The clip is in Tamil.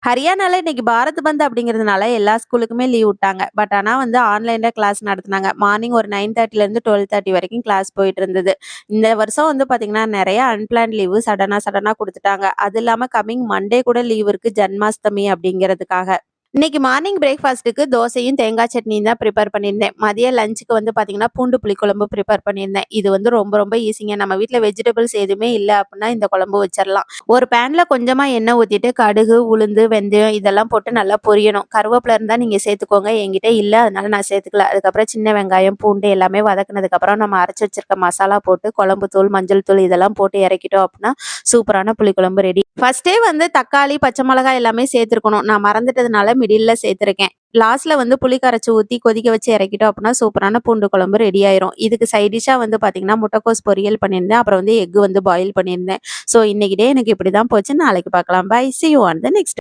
ஹரியானால இன்னைக்கு பாரத் பந்த் அப்படிங்கிறதுனால எல்லா ஸ்கூலுக்குமே லீவ் விட்டாங்க. பட் ஆனா வந்து ஆன்லைன்ல கிளாஸ் நடத்துனாங்க. மார்னிங் ஒரு 9:30லேருந்து 12:30 வரைக்கும் கிளாஸ் போயிட்டு இருந்தது. இந்த வருஷம் வந்து பார்த்தீங்கன்னா, நெறைய அன்பிளான்ட் லீவு சடனா சடனா குடுத்துட்டாங்க. அது இல்லாம கம்மிங் மண்டே கூட லீவ் இருக்கு ஜன்மாஷ்டமி அப்படிங்கிறதுக்காக. இன்னைக்கு மார்னிங் பிரேக்ஃபாஸ்ட்டுக்கு தோசையும், தேங்காய் சட்னியும் தான் ப்ரிப்பேர் பண்ணியிருந்தேன். மதிய லஞ்சுக்கு வந்து பார்த்தீங்கன்னா, பூண்டு புளிக்குழம்பு ப்ரிப்பேர் பண்ணியிருந்தேன். இது வந்து ரொம்ப ரொம்ப ஈஸிங்க. நம்ம வீட்ல வெஜிடபிள்ஸ் எதுவுமே இல்ல அப்டின்னா இந்த குழம்பு வச்சிரலாம். ஒரு பேன்ல கொஞ்சமா எண்ணெய் ஊத்திட்டு கடுகு, உளுந்து, வெந்தயம் இதெல்லாம் போட்டு நல்லா பொரியணும். கருவேப்பில இருந்தா நீங்க சேர்த்துக்கோங்க. என்கிட்ட இல்ல அதனால நான் சேர்த்துக்கல. அதுக்கப்புறம் சின்ன வெங்காயம், பூண்டு எல்லாமே வதக்குனதுக்கப்புறம் நம்ம அரைச்சு வச்சிருக்க மசாலா போட்டு குழம்பு தூள், மஞ்சள் தூள் இதெல்லாம் போட்டு இறக்கிட்டோம் அப்டின்னா, சூப்பரான புளிக்குழம்பு ரெடி. ஃபர்ஸ்ட்டே வந்து தக்காளி, பச்சை மிளகாய் எல்லாமே சேர்த்துருக்கணும். நான் மறந்துட்டதுனால மிடில்ல சேர்த்துருக்கேன். லாஸ்ட்ல வந்து புளி கரைச்சு ஊத்தி கொதிக்க வச்சு இறக்கிட்டோம் அப்டின்னா, சூப்பரான பூண்டு குழம்பு ரெடி ஆயிரும். இதுக்கு சைட் டிஷ்ஷா வந்து பார்த்தீங்கன்னா, முட்டைக்கோஸ் பொரியல் பண்ணியிருந்தேன். அப்புறம் வந்து எக் வந்து பாயில் பண்ணியிருந்தேன். ஸோ இன்னைக்கு டே எனக்கு இப்படிதான் போச்சு. நாளைக்கு பார்க்கலாம். Bye. See you on the next